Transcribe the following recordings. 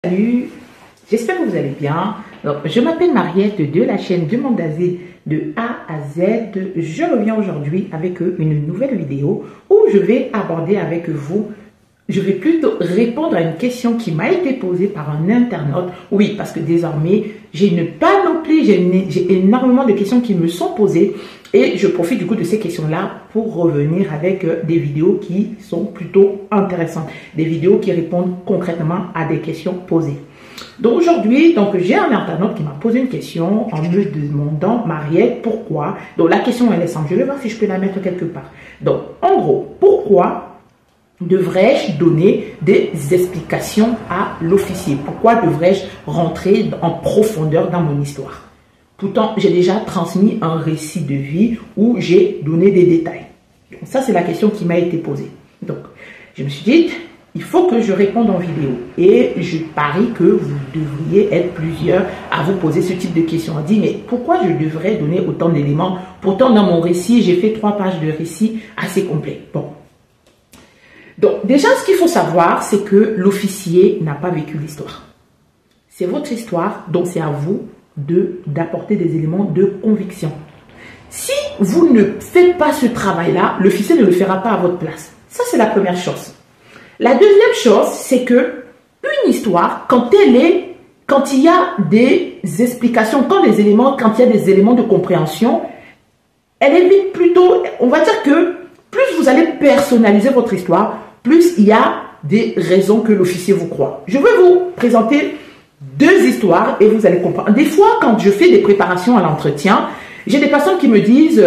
Salut, j'espère que vous allez bien. Donc, je m'appelle Mariette de la chaîne du monde d'Asie de A à Z. Je reviens aujourd'hui avec une nouvelle vidéo où je vais aborder avec vous, je vais plutôt répondre à une question qui m'a été posée par un internaute. Oui, parce que désormais, j'ai une panoplie, j'ai énormément de questions qui me sont posées et je profite du coup de ces questions-là pour revenir avec des vidéos qui sont plutôt intéressantes, des vidéos qui répondent concrètement à des questions posées. Donc aujourd'hui, j'ai un internaute qui m'a posé une question en me demandant, Mariette, pourquoi? Donc la question elle est simple, je vais voir si je peux la mettre quelque part. Donc en gros, pourquoi devrais-je donner des explications à l'officier? Pourquoi devrais-je rentrer en profondeur dans mon histoire? Pourtant, j'ai déjà transmis un récit de vie où j'ai donné des détails. Donc, ça, c'est la question qui m'a été posée. Donc, je me suis dit, il faut que je réponde en vidéo. Et je parie que vous devriez être plusieurs à vous poser ce type de questions. On dit, mais pourquoi je devrais donner autant d'éléments? Pourtant, dans mon récit, j'ai fait 3 pages de récit assez complet. Bon. Donc, déjà, ce qu'il faut savoir, c'est que l'officier n'a pas vécu l'histoire. C'est votre histoire, donc c'est à vous d'apporter des éléments de conviction. Si vous ne faites pas ce travail-là, l'officier ne le fera pas à votre place. Ça, c'est la première chose. La deuxième chose, c'est que une histoire, quand il y a des explications, quand il y a des éléments de compréhension, elle évite plutôt, on va dire que plus vous allez personnaliser votre histoire, plus il y a des raisons que l'officier vous croit. Je vais vous présenter 2 histoires et vous allez comprendre. Des fois, quand je fais des préparations à l'entretien, j'ai des personnes qui me disent,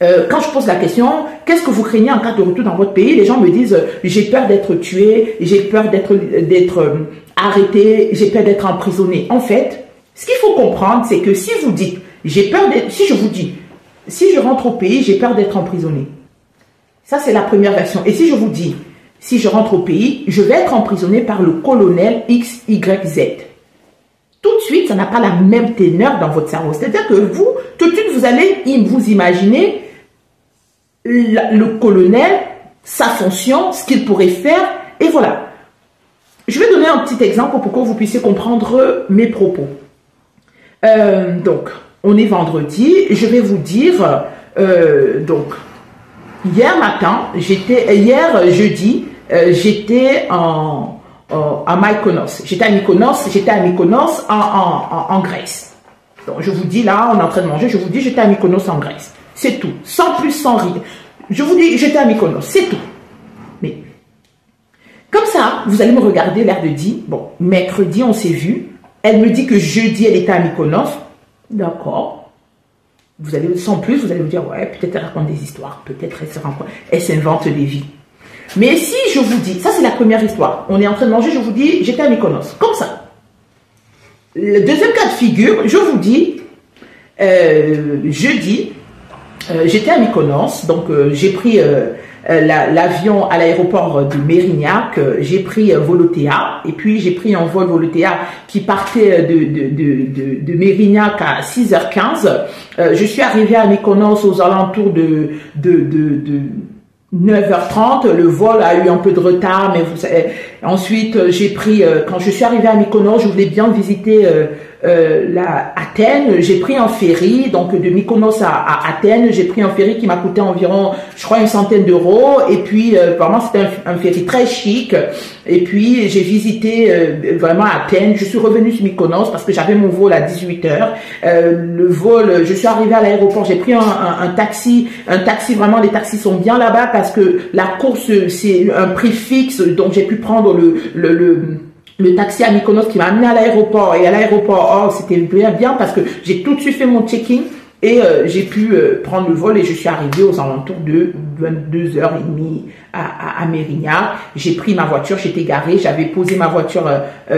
quand je pose la question, qu'est-ce que vous craignez en cas de retour dans votre pays? Les gens me disent, j'ai peur d'être tué, j'ai peur d'être arrêté, j'ai peur d'être emprisonné. En fait, ce qu'il faut comprendre, c'est que si vous dites, si je vous dis, si je rentre au pays, j'ai peur d'être emprisonné. Ça, c'est la première version. Et si je vous dis, si je rentre au pays, je vais être emprisonné par le colonel XYZ. Tout de suite, ça n'a pas la même teneur dans votre cerveau. C'est-à-dire que vous, tout de suite, vous allez vous imaginer le colonel, sa fonction, ce qu'il pourrait faire, et voilà. Je vais donner un petit exemple pour que vous puissiez comprendre mes propos. Donc, on est vendredi, je vais vous dire, hier jeudi, j'étais à Mykonos. J'étais à Mykonos en Grèce. Donc, je vous dis là, on est en train de manger, je vous dis j'étais à Mykonos en Grèce. C'est tout. Sans plus, sans rire. Je vous dis j'étais à Mykonos, c'est tout. Mais, comme ça, vous allez me regarder l'air de dire, bon, mercredi, on s'est vu. Elle me dit que jeudi, elle était à Mykonos. D'accord. Vous allez, sans plus, vous allez vous dire, ouais, peut-être elle raconte des histoires, peut-être elle s'invente des vies. Mais si je vous dis, ça c'est la première histoire, on est en train de manger, je vous dis, j'étais à Mykonos, comme ça. Le deuxième cas de figure, je vous dis, jeudi, j'étais à Mykonos, donc j'ai pris l'avion à l'aéroport de Mérignac, j'ai pris Volotea, et puis j'ai pris un vol Volotea qui partait de Mérignac à 6h15. Je suis arrivé à Mykonos aux alentours de 9h30, le vol a eu un peu de retard, mais vous savez, ensuite j'ai pris, quand je suis arrivé à Mykonos, je voulais bien visiter Athènes, j'ai pris un ferry, donc de Mykonos à Athènes, j'ai pris un ferry qui m'a coûté environ, je crois, 100 d'euros, et puis vraiment c'était un ferry très chic, et puis j'ai visité vraiment Athènes, je suis revenue sur Mykonos parce que j'avais mon vol à 18h, le vol, je suis arrivé à l'aéroport, j'ai pris un taxi, vraiment les taxis sont bien là-bas parce que la course c'est un prix fixe, donc j'ai pu prendre le taxi à Mykonos qui m'a amené à l'aéroport. Et à l'aéroport, oh, c'était bien parce que j'ai tout de suite fait mon check-in et j'ai pu prendre le vol et je suis arrivée aux alentours de 22h30 à Mérignac. J'ai pris ma voiture, j'étais garée, j'avais posé ma voiture,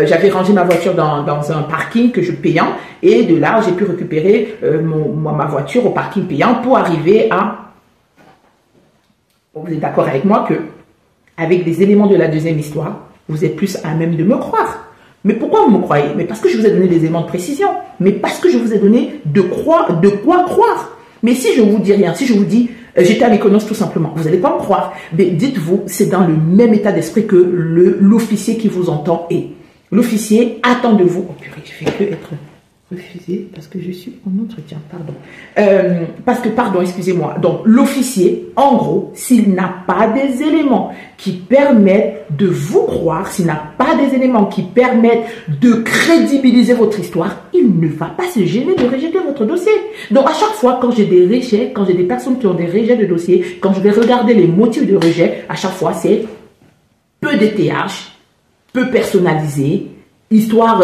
j'avais rangé ma voiture dans un parking que je payant et de là, j'ai pu récupérer ma voiture au parking payant pour arriver à... Vous êtes d'accord avec moi que avec les éléments de la deuxième histoire, vous êtes plus à même de me croire. Mais pourquoi vous me croyez? Mais parce que je vous ai donné des éléments de précision. Mais parce que je vous ai donné de quoi croire. Mais si je vous dis rien, si je vous dis j'étais à Mykonos tout simplement, vous n'allez pas me croire. Mais dites-vous, c'est dans le même état d'esprit que l'officier qui vous entend est. L'officier attend de vous. Oh purée, je fais que être refusé parce que je suis en entretien, pardon. Excusez-moi. Donc, l'officier, en gros, s'il n'a pas des éléments qui permettent de vous croire, s'il n'a pas des éléments qui permettent de crédibiliser votre histoire, il ne va pas se gêner de rejeter votre dossier. Donc, à chaque fois, quand j'ai des rejets, quand j'ai des personnes qui ont des rejets de dossier, quand je vais regarder les motifs de rejet, à chaque fois, c'est peu d'étayage, peu personnalisé, histoire,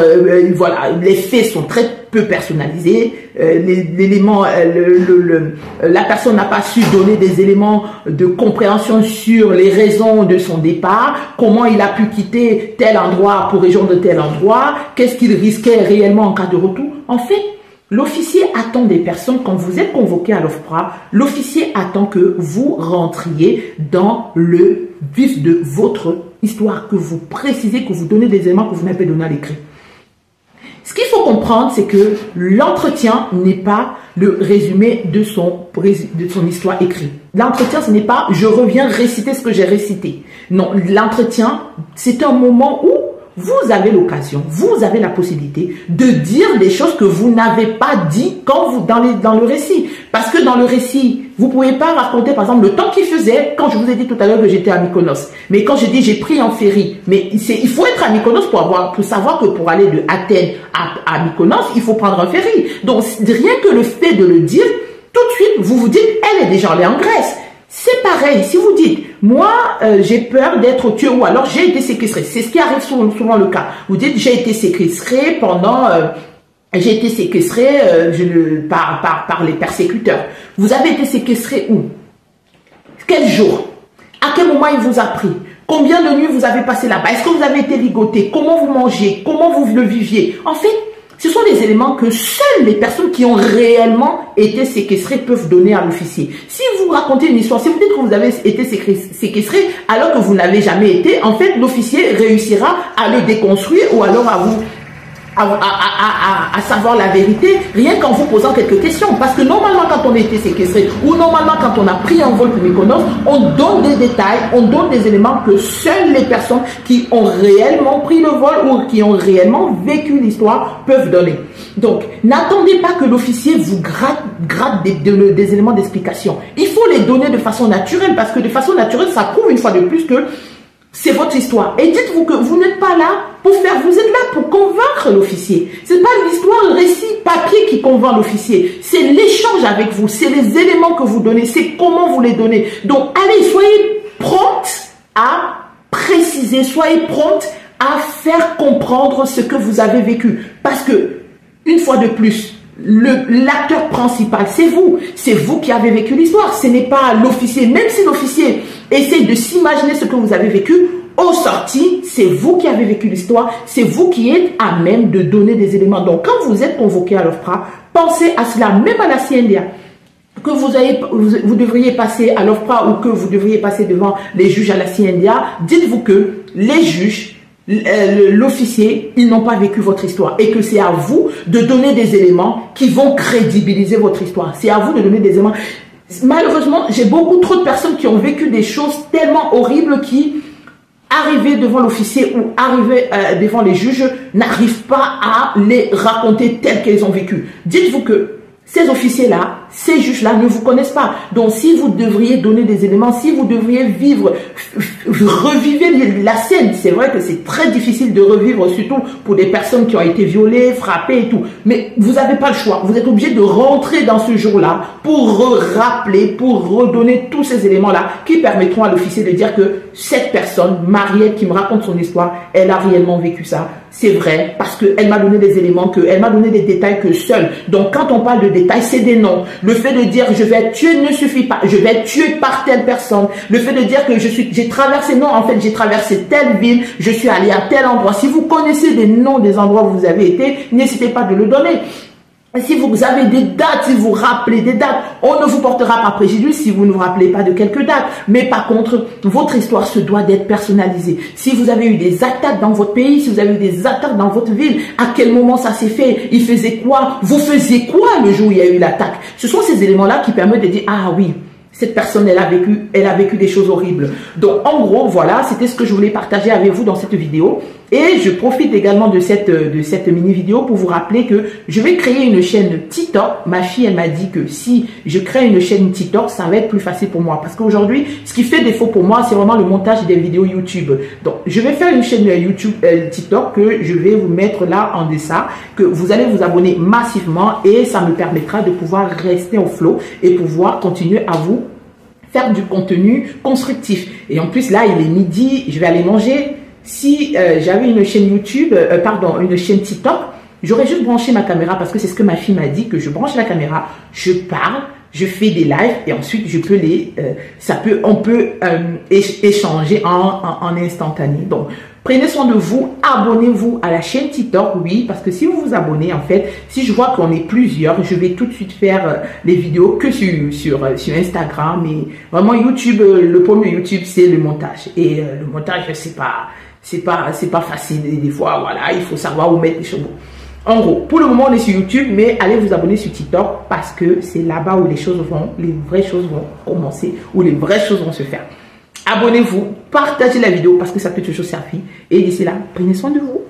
voilà, les faits sont très peu personnalisés, l'élément, la personne n'a pas su donner des éléments de compréhension sur les raisons de son départ, comment il a pu quitter tel endroit pour rejoindre tel endroit, qu'est-ce qu'il risquait réellement en cas de retour. En fait, l'officier attend des personnes, quand vous êtes convoqué à l'OFPRA, l'officier attend que vous rentriez dans le vif de votre histoire, que vous précisez, que vous donnez des éléments que vous n'avez pas donné à l'écrit. Ce qu'il faut comprendre, c'est que l'entretien n'est pas le résumé de son histoire écrite. L'entretien, ce n'est pas « je reviens réciter ce que j'ai récité ». Non, l'entretien, c'est un moment où vous avez l'occasion, vous avez la possibilité de dire des choses que vous n'avez pas dit quand vous, dans le récit. Parce que dans le récit, vous ne pouvez pas raconter, par exemple, le temps qu'il faisait quand je vous ai dit tout à l'heure que j'étais à Mykonos. Mais quand je dis j'ai pris un ferry, mais il faut être à Mykonos pour savoir que pour aller de Athènes à Mykonos, il faut prendre un ferry. Donc, rien que le fait de le dire, tout de suite, vous vous dites, elle est déjà allée en Grèce. C'est pareil, si vous dites, moi, j'ai peur d'être tué ou alors j'ai été séquestré. C'est ce qui arrive souvent le cas. Vous dites, j'ai été séquestré pendant... j'ai été séquestré par les persécuteurs. Vous avez été séquestré où? Quel jour? À quel moment il vous a pris? Combien de nuits vous avez passé là-bas? Est-ce que vous avez été ligoté? Comment vous mangez? Comment vous le viviez? En fait, ce sont des éléments que seules les personnes qui ont réellement été séquestrées peuvent donner à l'officier. Si vous racontez une histoire, si vous dites que vous avez été séquestré alors que vous n'avez jamais été, en fait, l'officier réussira à le déconstruire ou alors à savoir la vérité, rien qu'en vous posant quelques questions. Parce que normalement, quand on a été séquestré ou normalement, quand on a pris un vol pour Mykonos, on donne des détails, on donne des éléments que seules les personnes qui ont réellement pris le vol ou qui ont réellement vécu l'histoire peuvent donner. Donc, n'attendez pas que l'officier vous gratte des éléments d'explication. Il faut les donner de façon naturelle parce que de façon naturelle, ça prouve une fois de plus que c'est votre histoire. Et dites-vous que vous n'êtes pas là pour faire, vous êtes là pour convaincre l'officier. C'est pas l'histoire, le récit papier qui convainc l'officier. C'est l'échange avec vous, c'est les éléments que vous donnez, c'est comment vous les donnez. Donc, allez, soyez prompte à préciser, soyez prompte à faire comprendre ce que vous avez vécu. Parce que, une fois de plus, l'acteur principal, c'est vous qui avez vécu l'histoire, ce n'est pas l'officier. Même si l'officier essaie de s'imaginer ce que vous avez vécu, au sorti, c'est vous qui avez vécu l'histoire, c'est vous qui êtes à même de donner des éléments. Donc, quand vous êtes convoqué à l'OFPRA, pensez à cela, même à la CNDA, que vous devriez passer à l'OFPRA ou que vous devriez passer devant les juges à la CNDA, dites-vous que les juges, l'officier, ils n'ont pas vécu votre histoire et que c'est à vous de donner des éléments qui vont crédibiliser votre histoire. C'est à vous de donner des éléments. Malheureusement, j'ai beaucoup trop de personnes qui ont vécu des choses tellement horribles qui, arrivés devant l'officier ou arrivés devant les juges, n'arrivent pas à les raconter telles qu'elles ont vécu. Dites-vous que ces officiers-là, ces juges-là ne vous connaissent pas. Donc, si vous devriez donner des éléments, si vous devriez revivre la scène, c'est vrai que c'est très difficile de revivre, surtout pour des personnes qui ont été violées, frappées et tout. Mais vous n'avez pas le choix. Vous êtes obligé de rentrer dans ce jour-là pour rappeler, pour redonner tous ces éléments-là qui permettront à l'officier de dire que cette personne, Mariette, qui me raconte son histoire, elle a réellement vécu ça. C'est vrai, parce qu'elle m'a donné des éléments, elle m'a donné des détails que seule. Donc, quand on parle de détails, c'est des noms. Le fait de dire je vais être tué ne suffit pas. Je vais être tué par telle personne. Le fait de dire que j'ai traversé, non, en fait, j'ai traversé telle ville, je suis allé à tel endroit. Si vous connaissez des noms des endroits où vous avez été, n'hésitez pas de le donner. Si vous avez des dates, si vous rappelez des dates, on ne vous portera pas préjudice si vous ne vous rappelez pas de quelques dates. Mais par contre, votre histoire se doit d'être personnalisée. Si vous avez eu des attaques dans votre pays, si vous avez eu des attaques dans votre ville, à quel moment ça s'est fait? Il faisait quoi? Vous faisiez quoi le jour où il y a eu l'attaque? Ce sont ces éléments-là qui permettent de dire, ah oui, cette personne, elle a vécu des choses horribles. Donc, en gros, voilà, c'était ce que je voulais partager avec vous dans cette vidéo. Et je profite également de cette mini vidéo pour vous rappeler que je vais créer une chaîne TikTok. Ma fille, elle m'a dit que si je crée une chaîne TikTok, ça va être plus facile pour moi. Parce qu'aujourd'hui, ce qui fait défaut pour moi, c'est vraiment le montage des vidéos YouTube. Donc, je vais faire une chaîne YouTube TikTok que je vais vous mettre là en dessin, que vous allez vous abonner massivement et ça me permettra de pouvoir rester au flow et pouvoir continuer à vous faire du contenu constructif. Et en plus, là, il est midi, je vais aller manger. Si j'avais une chaîne YouTube, une chaîne TikTok, j'aurais juste branché ma caméra parce que c'est ce que ma fille m'a dit, que je branche la caméra, je parle, je fais des lives et ensuite je peux on peut échanger en instantané. Donc, prenez soin de vous, abonnez-vous à la chaîne TikTok, oui, parce que si vous vous abonnez, en fait, si je vois qu'on est plusieurs, je vais tout de suite faire les vidéos que sur Instagram. Et vraiment, YouTube, le premier YouTube, c'est le montage. Et le montage, c'est pas facile. Et des fois, voilà, il faut savoir où mettre les choses. En gros, pour le moment, on est sur YouTube, mais allez vous abonner sur TikTok parce que c'est là-bas où les vraies choses vont commencer, où les vraies choses vont se faire. Abonnez-vous, partagez la vidéo parce que ça peut toujours servir. Et d'ici là, prenez soin de vous.